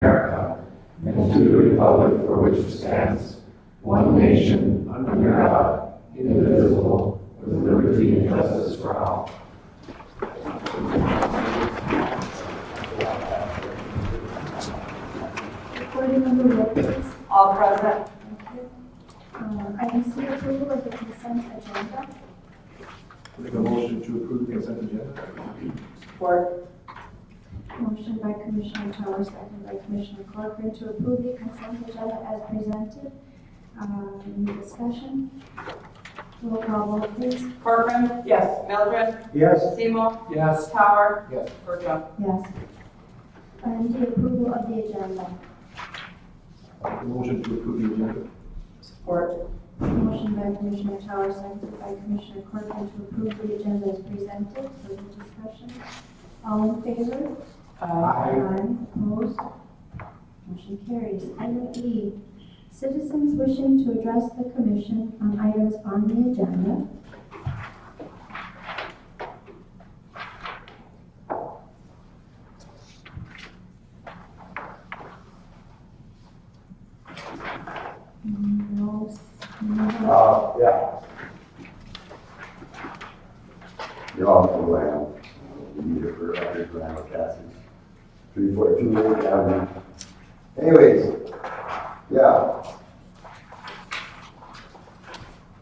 America, and to the republic for which it stands, one nation, under God, indivisible, with liberty and justice for all. Recording number one, please. All present. Thank you. Item C, approval of the consent agenda. Make a motion to approve the consent agenda. Support. Motion by Commissioner Towers, second by Commissioner Corcoran to approve the consent agenda as presented. Any discussion? Roll call vote, please. Corcoran? Yes. Mildred? Yes. Seymour? Yes. Tower? Yes. Bergeron? Yes. And the approval of the agenda. Make a motion to approve the agenda. Support. Motion by Commissioner Towers, seconded by Commissioner Corcoran to approve the agenda as presented. Further discussion? All in favor? Aye. Opposed? Motion carries. Item E, citizens wishing to address the commission on items on the agenda. No. Yeah. You're all the way out. You need it for underground passage. 342 Lake Avenue. Anyways, yeah.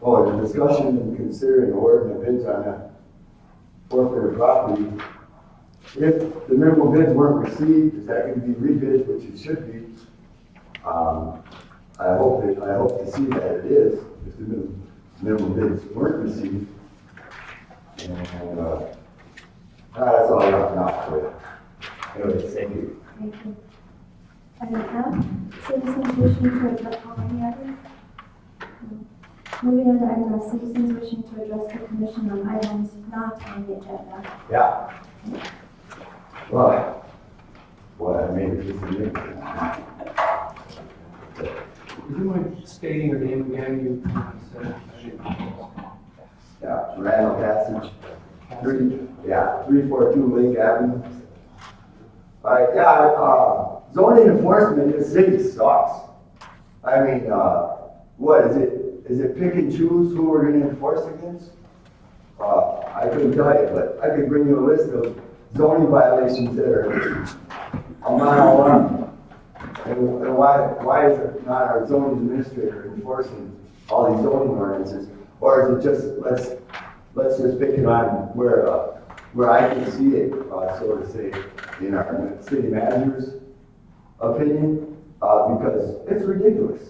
Oh, the discussion and considering awarding the bids on a forfeited property. If the minimum bids weren't received, is that going to be rebid, which it should be? I hope to see that it is, if the minimum bids weren't received. And, that's all I got now for you. Anyways, thank you. Thank you. Item F, citizens wishing to address, any other? No. Moving on to item F, citizens wishing to address the commission on items not on the agenda. Yeah. Well, I made it just a minute. Would you mind stating your name again? You said. Yeah, Randall Passage. 342 Lake Avenue. All right, zoning enforcement in the city sucks. I mean, what is it? Is it pick and choose who we're going to enforce against? I couldn't tell you, but I could bring you a list of zoning violations that are a mile long. And why is it not our zoning administrator enforcing all these zoning ordinances? Or is it just, let's just pick it on where I can see it, so to say, in our city manager's opinion, because it's ridiculous.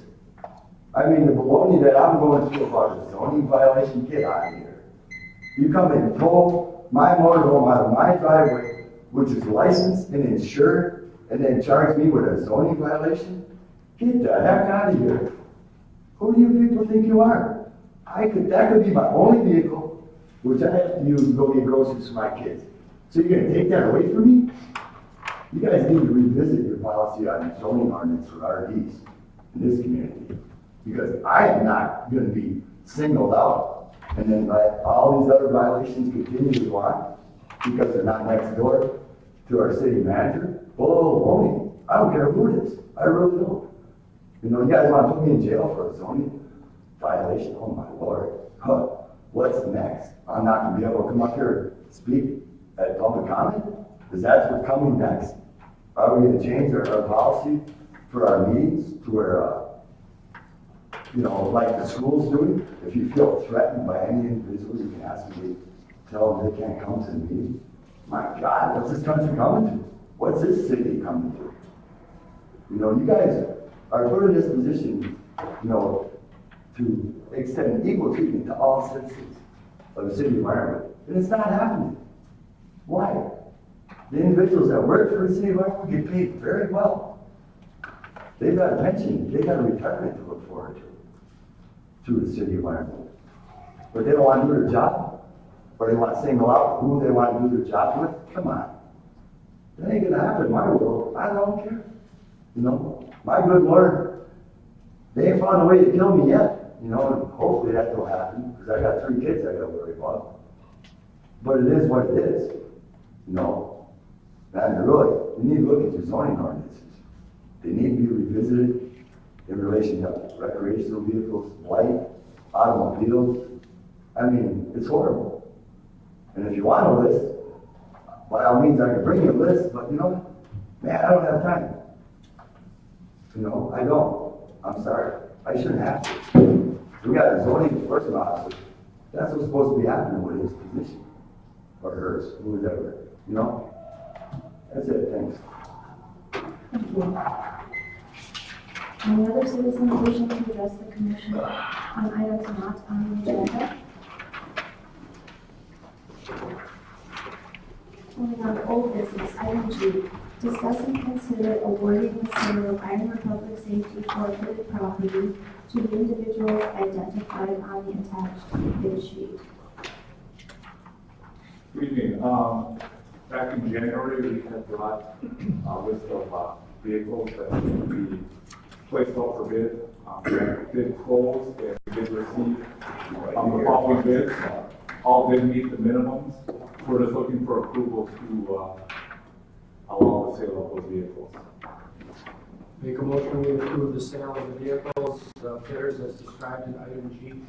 I mean, the baloney that I'm going through about a zoning violation, get out of here. You come and tow my motorhome out of my driveway, which is licensed and insured, and then charge me with a zoning violation? Get the heck out of here. Who do you people think you are? That could be my only vehicle, which I have to use to go get groceries for my kids. So you're gonna take that away from me? You guys need to revisit your policy on zoning ordinance for RDs in this community. Because I am not gonna be singled out and then let all these other violations continue to go on because they're not next door to our city manager. Oh, I don't care who it is. I really don't. You know, you guys want to put me in jail for a zoning violation? Oh my Lord. Huh. What's next? I'm not going to be able to come up here and speak at public comment? Is that what's coming next? Are we going to change our policy for our meetings to where, like the school's doing? If you feel threatened by any individual, you can ask them to tell them they can't come to the meeting. My God, what's this country coming to? What's this city coming to? You know, you guys are put in this position, to extend equal treatment to all citizens of the city of Ironwood. And it's not happening. Why? The individuals that work for the city of Ironwood get paid very well. They've got a pension, they've got a retirement to look forward to the city of Ironwood. But they don't want to do their job, or they want to single out who they want to do their job with. Come on. That ain't gonna happen in my world. I don't care. My good Lord, they ain't found a way to kill me yet. And hopefully that will happen, because I got 3 kids I gotta worry about. But it is what it is. And really, you need to look at your zoning ordinances. they need to be revisited in relation to recreational vehicles, light, automobiles. I mean, it's horrible. And if you want a list, by all means, I can bring you a list, but you know, man, I don't have time. You know, I don't. I'm sorry. I shouldn't have to. We got a zoning enforcement officer. That's what's supposed to be happening with his position. Or hers, whatever. You know? That's it, thanks. Thank you. Any other citizens wishing to address the commission on items not on the agenda? Moving on to old business, item G, discuss and consider awarding the sale of Ironwood Public Safety forfeited property to the individuals identified on the attached bid sheet. Good evening. Back in January, we had brought a list of vehicles that would be placed out for bid. Bid closed and we did receive the following bids. All did meet the minimums. We're just looking for approval to allow the sale of those vehicles. Make a motion to approve the sale of the vehicles, bidders as described in item G.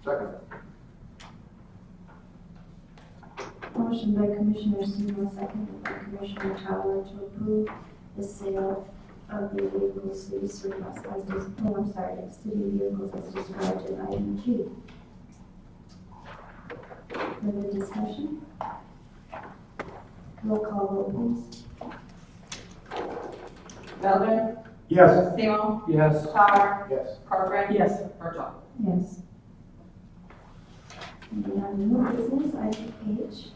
Second. Motion by Commissioner Seymour, seconded by Commissioner Towler to approve the sale of the vehicles, city surplus city vehicles as described in item G. Further discussion? Roll call vote, please. Melvin. Yes. Seymour. Yes. Tyler. Yes. Corcoran. Yes. Herzog. Yes. Moving on to new business, item H,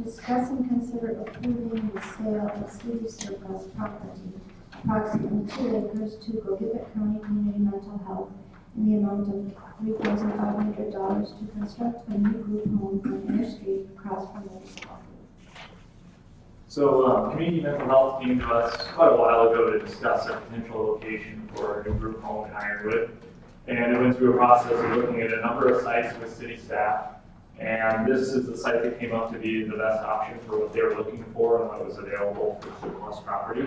discuss and consider approving the sale of city surplus property, approximately 2 acres to Gogebic County Community Mental Health in the amount of $3,500 to construct a new group home on Air Street across from the school. So, Community Mental Health came to us quite a while ago to discuss a potential location for a new group home in Ironwood. And it went through a process of looking at a number of sites with city staff. And this is the site that came up to be the best option for what they were looking for and what was available for surplus property.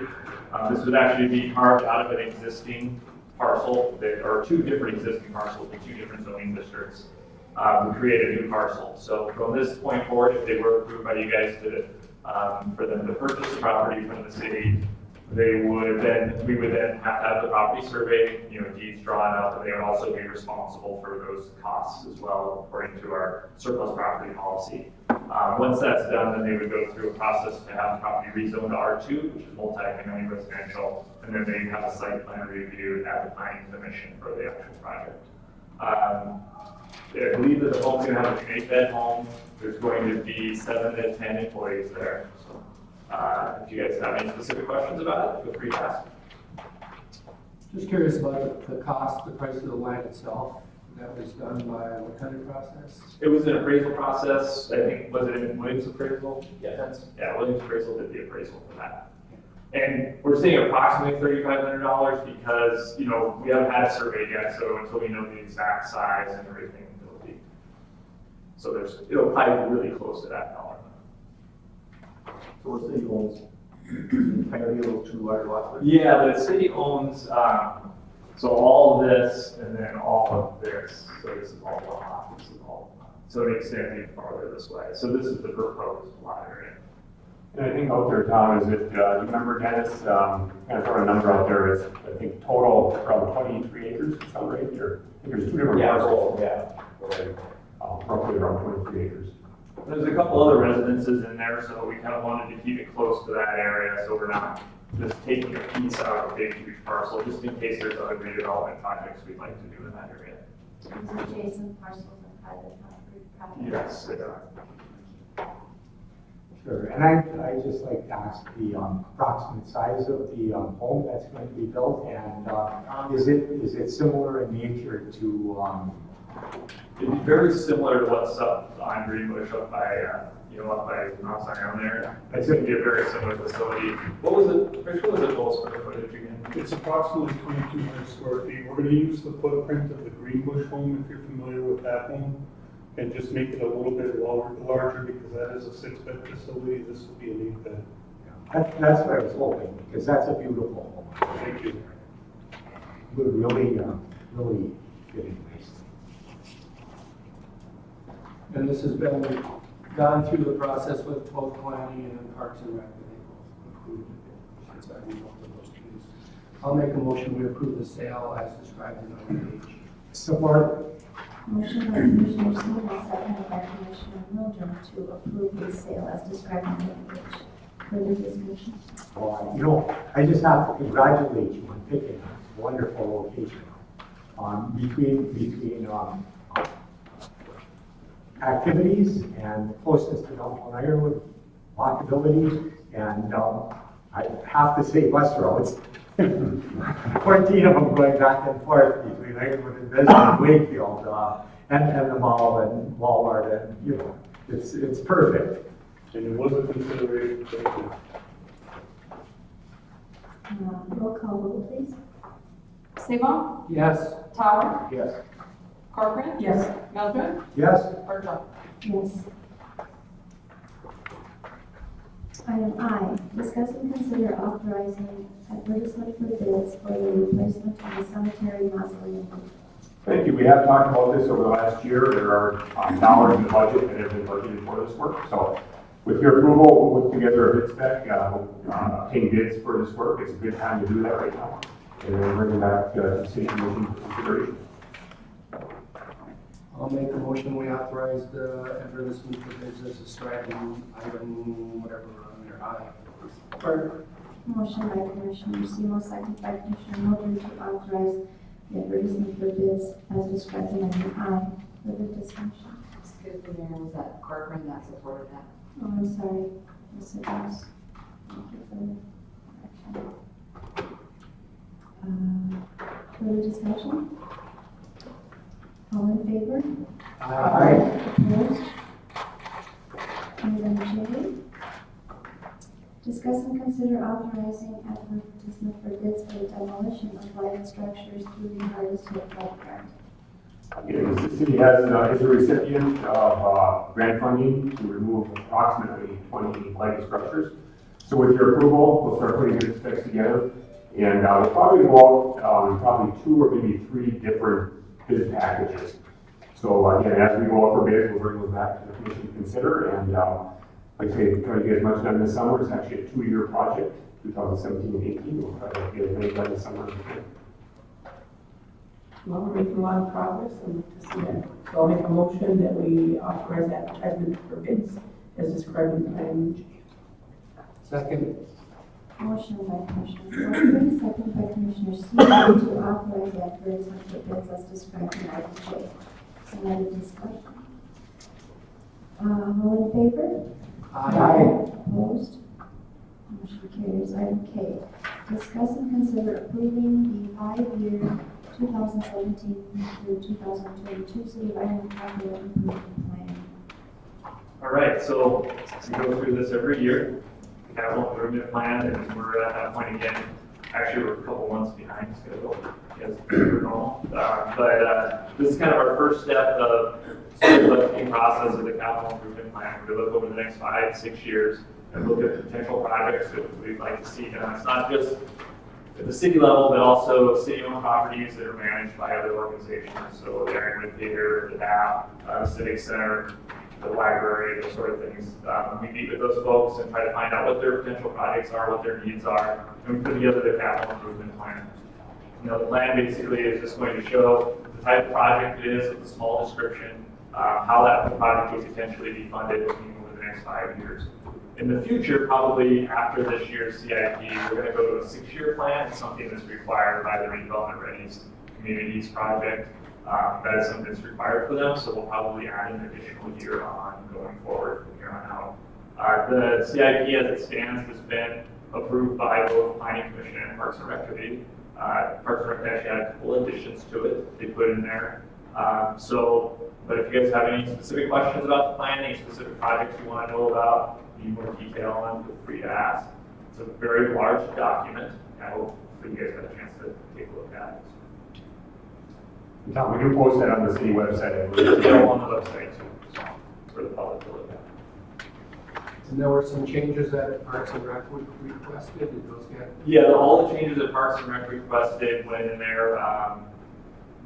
This would actually be carved out of an existing parcel, or 2 different existing parcels in 2 different zoning districts. We create a new parcel. So from this point forward, if they were approved by you guys for them to purchase the property from the city, we would then have to have the property surveyed, deeds drawn up, and they would also be responsible for those costs as well, according to our surplus property policy. Once that's done, then they would go through a process to have the property rezoned to R2, which is multi-family residential, and then they have a site plan review at the planning commission for the actual project. I believe that the home's going to have a 8-bed home. There's going to be 7 to 10 employees there. So, if you guys have any specific questions about it, feel free to ask. Just curious about the cost, the price of the land itself. That was done by what kind of process? It was an appraisal process. I think, was it in Williams appraisal? Yeah. Yeah, Williams appraisal did the appraisal for that. And we're saying approximately $3,500 because, we haven't had a survey yet, so until we know the exact size and everything, it'll be. So it'll probably be really close to that dollar. So the city owns entirely of those 2 large lots? Yeah, the city owns, so all of this and then all of this. So this is all one lot, this is all one lot. So it extends even farther this way. So this is the proposed lot area. And I think out there, Tom, is it, do you remember Dennis, kind of throwing a number out there, is I think total around 23 acres, is that right? Or I think there's 2 different parcels. Roughly around 23 acres. There's a couple other residences in there, so we kind of wanted to keep it close to that area, so we're not just taking a piece out of a big, huge parcel, just in case there's other redevelopment projects we'd like to do in that area. These adjacent parcels and private property. Yes, they are. Sure, and I just like to ask the approximate size of the home that's going to be built, and is it similar in nature to? It'd be very similar to what's up on Greenbush, up by Mount Zion there. It's going to be a very similar facility. What was the total square footage again? It's approximately 2,200 square feet. We're going to use the footprint of the Greenbush home, if you're familiar with that home, and just make it a little bit larger because that is a 6-bed facility. This will be an 8-bed. That's what I was hoping, because that's a beautiful home. Thank would really, really fit in nicely. And this has been gone through the process with both planning and Parks and Rec, and they both approved it. Since I moved both of those committees. I'll make a motion, we approve the sale as described in the page. Support. Motion by Commissioner Seaver, seconded by Commissioner Mildred to approve the sale as described on the page. Further discussion? I just have to congratulate you on picking a wonderful location. Between activities and closeness to downtown Ironwood, walkability, and I have to say bus routes. 14 of them going back and forth between Ironwood and Bisbee and Wakefield, and the mall and Walmart, and it's perfect. And it was a consideration. Roll call vote, please. Sabal, Yes. Tower, Yes. Corcoran. Yes. Mildred, Yes? Bergeron. Yes. Item I, discuss and consider authorizing advertisement for bids for the replacement of the cemetery mausoleum. Thank you. We have talked about this over the last year. There are dollars in the budget that have been budgeted for this work. So with your approval, we'll put together a bid spec, obtain bids for this work. It's a good time to do that right now. And then bring it back to the city commission for consideration. I'll make a motion, we authorize the advertisement for bids as described in item whatever on your I. Or Motion by Commissioner Seymour, second by Commissioner Mildred to authorize the advertisement for bids as described in item I. Further discussion? excuse me, Mayor, was that Corcoran that supported that? Oh, I'm sorry. Yes, it was. Thank you for the correction. Further discussion? All in favor? Opposed? Item J. Discuss and consider authorizing advertisement for bids for the demolition of lighted structures through the Hardest Hit Flood Grant. Again, the city is a recipient of grant funding to remove approximately 20 lighted structures. So with your approval, we'll start putting bid specs together. And we'll probably go out probably 2 or maybe 3 different bid packages. So again, as we go out for bids, we'll bring those back to the commission to consider. And like I say, try to get as much done this summer. It's actually a 2-year project, 2017 and 18. We'll try to get as many done this summer as we can. Well, we're making a lot of progress and to see that. So I'll make a motion that we authorize advertisement for bids as described in item J. Second. Motion by Commissioner Corcoran, second by Commissioner Seaver to authorize the advertisement for bids as described in item J. Any other discussion? All in favor? Opposed? Motion carries. Item K, discuss and consider approving the 5-year 2017 through 2022 City of Ironwood Capital Improvement Plan. All right, so we go through this every year. The capital improvement plan, and we're at that point again. Actually, we're a couple months behind schedule, as per normal. But this is kind of our first step of the budgeting process of the capital improvement plan. We look over the next 5-6 years and look at potential projects that we'd like to see done. It's not just at the city level, but also city-owned properties that are managed by other organizations. So the Ironwood Theater, the DAP, the Civic Center, the library, those sort of things. We meet with those folks and try to find out what their potential projects are, what their needs are, and we put together the capital improvement plan. You know, the plan basically is just going to show the type of project it is with a small description, how that project would potentially be funded over the next 5 years. In the future, probably after this year's CIP, we're going to go to a 6-year plan. It's something that's required by the Redevelopment Ready Communities project. That is something that's required for them, so we'll probably add an additional year on going forward from here on out. The CIP as it stands has been approved by both Planning Commission and Parks and Rec Committee. Parks and Rec actually had a couple additions to it they put in there. But if you guys have any specific questions about the plan, any specific projects you want to know about, need more detail on, feel free to ask. It's a very large document. I hope that you guys have a chance to take a look at it. And Tom, we do post that on the city website. It's available on the website too, so for the public to look at. And there were some changes that Parks and Rec requested, did those get? Yeah, all the changes that Parks and Rec requested went in there.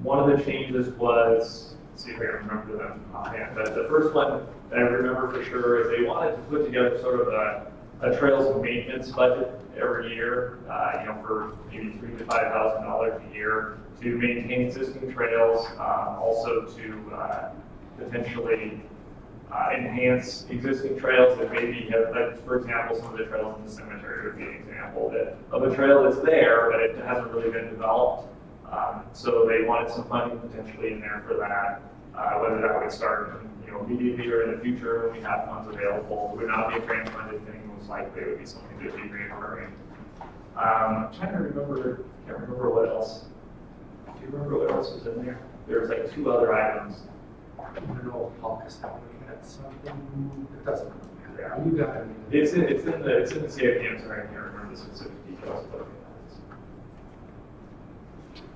One of the changes was, let's see if I can remember them offhand, but the first one that I remember for sure is they wanted to put together sort of a trails maintenance budget every year, for maybe $3,000 to $5,000 a year to maintain existing trails, also to potentially enhance existing trails that maybe have, like, for example, some of the trails in the cemetery would be an example of a trail that's there, but it hasn't really been developed. So they wanted some funding potentially in there for that, whether that would start, immediately or in the future when we have funds available. It would not be a grant funded thing, most likely it would be something that would be reoccurring. I'm trying to remember, can't remember what else. Do you remember what else was in there? There was like 2 other items. I don't know if Paul is looking at something, it doesn't matter. You got it. It's in the CIP, I'm sorry, I can't remember the specific details, but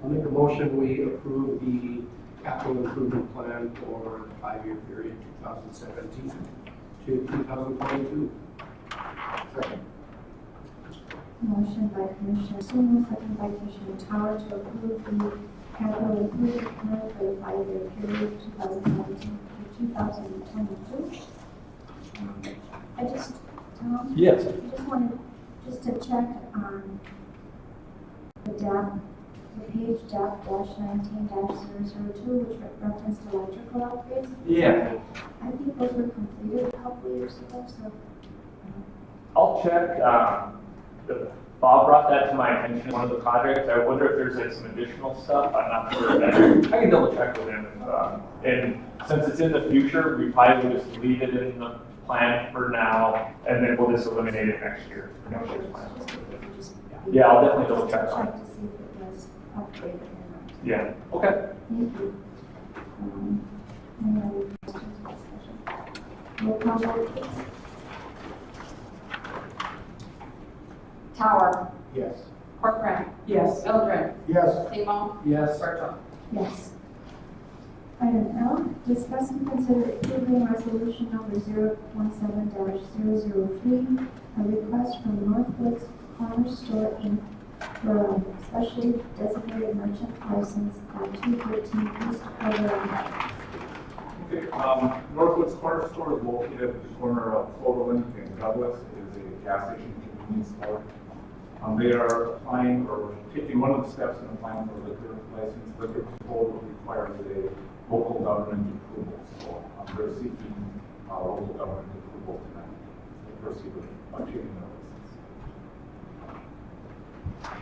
I'll make a motion, we approve the capital improvement plan for the 5-year period, 2017 to 2022. Second. Motion by Commissioner Sumo, second by Commissioner Tower to approve the capital improvement plan for the 5-year period, 2017 to 2022. Tom? yes. I just wanted to check on the page DAP-19-002, which referenced electrical upgrades. Yeah. I think those were completed a couple years ago, so. I'll check. Bob brought that to my attention, one of the projects. I wonder if there's like some additional stuff. I'm not sure. I can double check with him. And since it's in the future, we probably will just leave it in the plan for now, and then we'll just eliminate it next year. Next year's plan. Yeah, I'll definitely double check on it. To see if it was upgraded or not. Yeah. Okay. Thank you. Any other questions or discussion? Roll call vote, please. Tower. Yes. Corcoran. Yes. Mildred. Yes. Seymour. Yes. Bertram. Yes. Item L, discuss and consider approving resolution number 017-003, a request from Northwoods Corner Store Inc. for a specially designated merchant license at 213 East Harbour. Okay, Northwoods Corner Store is located at the corner of Cloverland and Douglas. It is a gas station convenience store. They are applying or taking one of the steps in applying for a liquor license. Liquor control requires a local government approval. So they're seeking local government approval tonight to proceed with obtaining their license.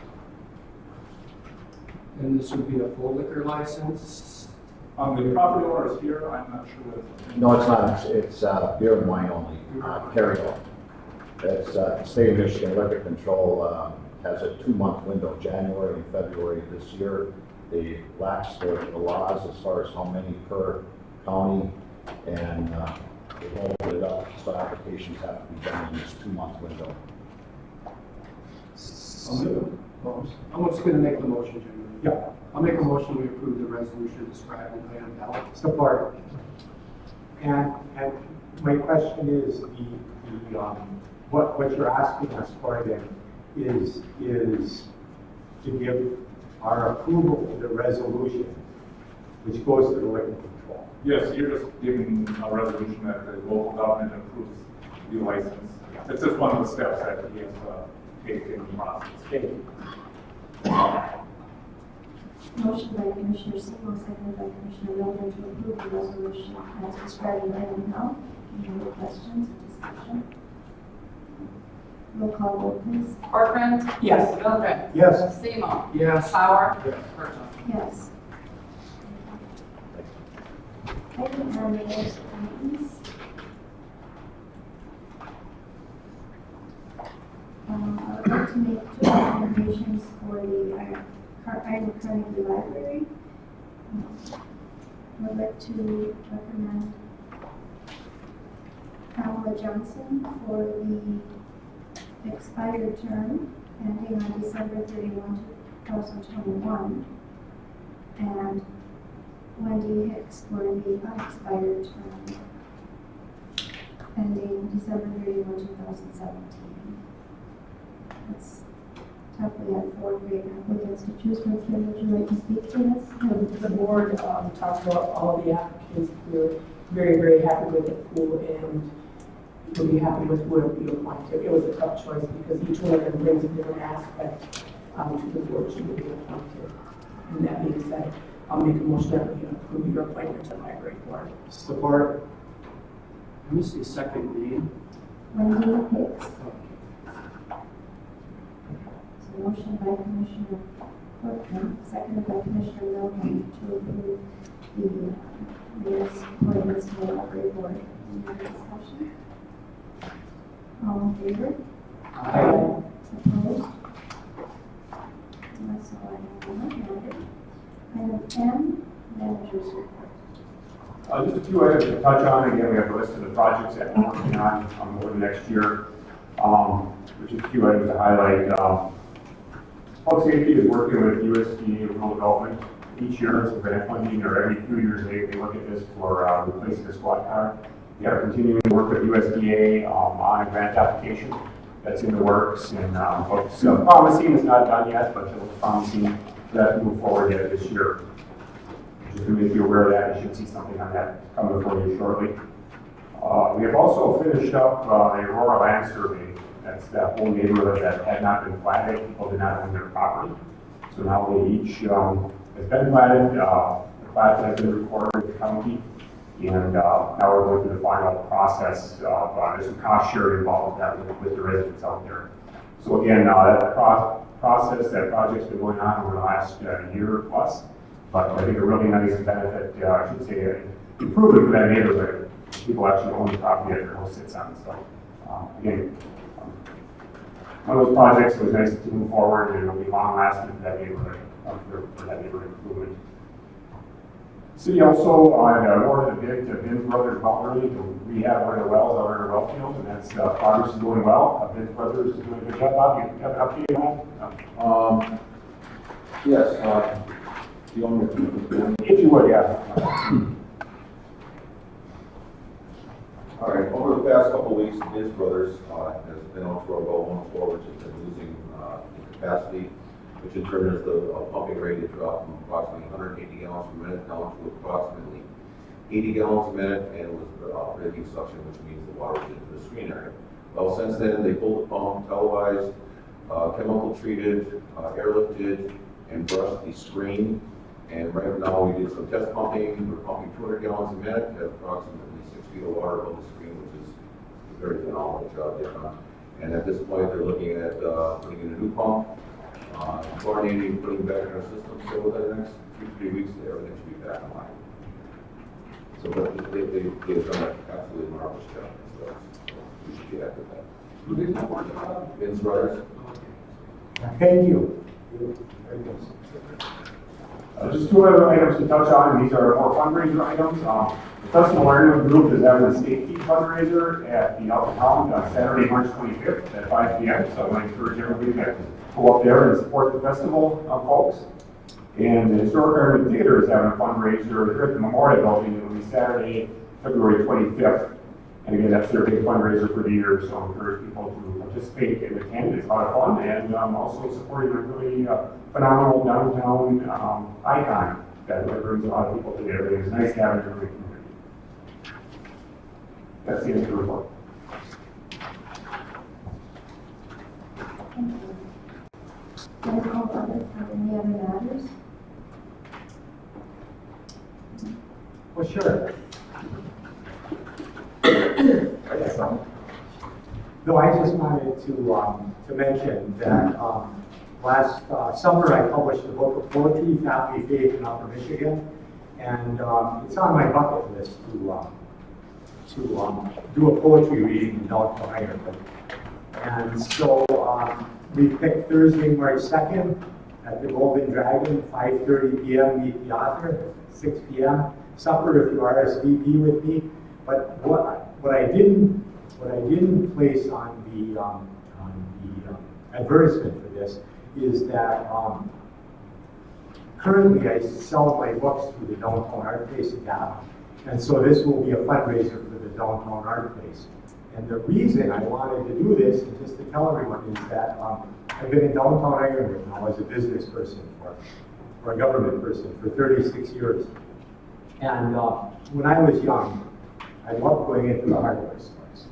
And this would be a full liquor license? The property owner is here. I'm not sure what. No, it's not. It's beer and wine only, carry-on. It's state of Michigan Liquor Control has a 2-month window, January and February this year. They lax the laws as far as how many per county, and they rolled it up, so applications have to be done in this 2-month window. I'm just going to make the motion, Jim. Yeah. I'll make a motion, we approve the resolution described in item L. Support. And my question is, what you're asking us for then is to give our approval to the resolution, which goes to the liquor control. Yes, you're just giving a resolution that the local government approves the license. It's just one of the steps that he has taken in the process. Thank you. Motion by Commissioner Seymour, seconded by Commissioner Mildred to approve the resolution as described in item L. Any other questions or discussion? Roll call vote, please. Corcoran. Yes. Mildred. Yes. Seymour. Yes. Tower. Yes. Bertram. Yes. Item N, mayor's appointments. I would like to make 2 recommendations for the Ironwood Carnegie Library. I would like to recommend Pamela Johnson for the expired term ending on December 31, 2021, and Wendy Hicks for the unexpired term ending December 31, 2017. It's tough, we had 4 great applicants to choose from. Kim, would you like to speak to this? The board talked about all the applicants. We were very, very happy with the pool, and we'll be happy with whoever you appointed. It was a tough choice because each one of them brings a different aspect to the board to be appointed. And that being said, I'll make a motion that we approve your appointment to the library board. Support. Let me see second name. Wendy Hicks. So motion by Commissioner Corcoran, seconded by Commissioner Milton to approve the mayor's appointments to the library board. Any other discussion? All in favor? Aye. Opposed? That's all I have on that matter. Item 10, manager's report. Just a few items to touch on. Again, we have a list of the projects that we're working on over the next year. Which is a few items to highlight. Public safety is working with USDA Rural Development each year. It's a grant funding, or every few years they look at this for replacing the squad car. We are continuing to work with USDA on a grant application that's in the works, and looks promising. It's not done yet, but it looks promising for that to move forward yet this year. Just to make you aware of that, you should see something on that coming for you shortly. We have also finished up the Aurora land survey. That's that whole neighborhood that had not been platted. People did not own their property. So now they each has been platted. The plat has been recorded with the county. And now we're going through the final process. There's some cost share involved with that with the residents out there. So again, that process, that project's been going on over the last year plus. But I think a really nice benefit, I should say, improvement for that neighborhood. People actually own the property that their house sits on. So again, one of those projects, it was nice to move forward, and it'll be long lasting for that neighborhood, for that neighborhood improvement. City also awarded a bid to Vince Brothers Boundary to rehab one of the wells out in our well field, and that's progress is going well. Vince Brothers is doing a good job. Bob, you have an update on that? Yes, do you want me to? If you would, yeah. All right, over the past couple of weeks, Vince Brothers has been out to our well 104, which has been losing capacity, which in turn is the pumping rate has dropped from approximately 180 gallons per minute down to approximately 80 gallons a minute, and was breaking suction, which means the water was into the screen area. Well, since then, they pulled the pump, televised, chemical treated, airlifted, and brushed the screen. And right now, we did some test pumping. We're pumping 200 gallons a minute at approximately 6 feet of water above the screen, which is a very phenomenal job they've done. And at this point, they're looking at putting in a new pump, chlorinating, putting it back in our system. So within the next 2 to 3 weeks, everything should be back online. So they've done an absolutely marvelous job. So we should be happy with that. Who did that work? Vince Brothers. Thank you. Very good. Just 2 other items to touch on, and these are more fundraiser items. The Festival Ironwood Group is having a state feed fundraiser at the Alpha Town on Saturday, March 25th at 5 p.m. So I want to encourage everybody to go up there and support the festival, folks. And the Historic Ironwood Theater is having a fundraiser here at the Memorial Building. It will be Saturday, February 25th. And again, that's their big fundraiser for the year. So I encourage people to participate and attend. It's a lot of fun, and also supporting a really phenomenal downtown icon that brings a lot of people to the area. It's nice to have it in the community. That's the end of the report. Thank you. Roll call vote on any other matters? Well, sure. No, I just wanted to mention that last summer I published a book of poetry, Family, Faith, in Upper Michigan, and it's on my bucket list to do a poetry reading in downtown Ironwood. And so we picked Thursday, March 2nd at the Golden Dragon, 5:30 p.m. Meet the author, 6 p.m. Supper if you RSVP with me. But what I didn't place on the advertisement for this is that currently I sell my books through the Downtown Art Place in Gap, and so this will be a fundraiser for the Downtown Art Place. And the reason I wanted to do this, and just to tell everyone, is that I've been in downtown Ironwood now as a business person or a government person for 36 years. And when I was young, I loved going into the hardware stores.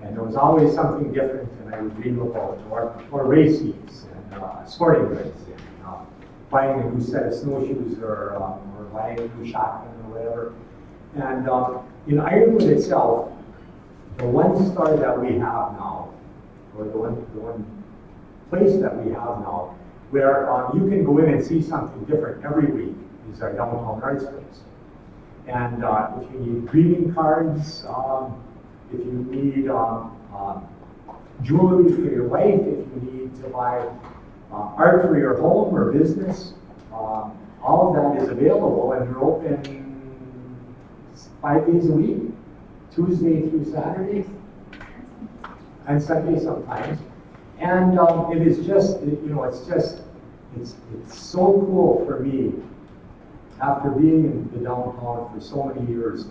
And there was always something different, and I would dream about, or race teams, and sporting goods, and buying a new set of snowshoes, or buying a new shotgun, or whatever. And in Ironwood itself, the one store that we have now, or the one place that we have now, where you can go in and see something different every week, is our downtown arts place. And if you need greeting cards, if you need jewelry for your wife, if you need to buy art for your home or business, all of that is available, and we're open 5 days a week, Tuesday through Saturday, and Sunday sometimes. And it is just, it's so cool for me, after being in the downtown for so many years,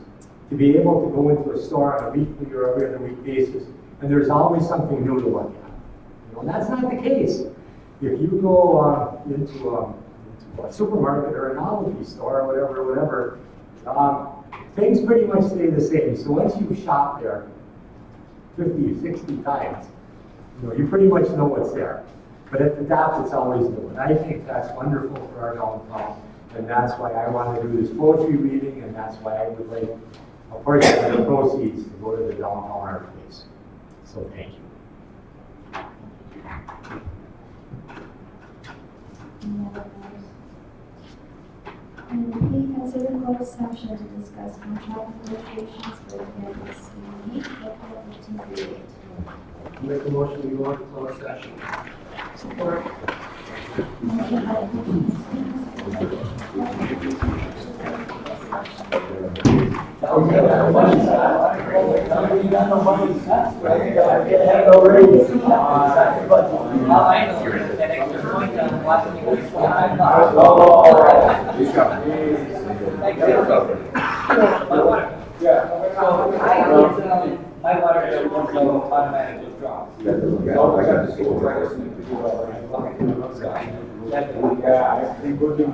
to be able to go into a store on a weekly or every other week basis, and there's always something new to look at. And that's not the case. If you go into a supermarket or a novelty store or whatever, things pretty much stay the same. So once you shop there 50, 60 times, you pretty much know what's there. But at the top, it's always new. And I think that's wonderful for our downtown. And that's why I want to do this poetry reading, and that's why I would like a portion of the proceeds to go to the downtown art place. So thank you. Any other matters? And P, consider closed session to discuss contract negotiations for candidates in the April 1538. Make a motion to go into closed session. Support. Motion by Commissioner My water bill won't go automatic withdrawal. I got the school breakfast. Okay. Yeah, I think we're doing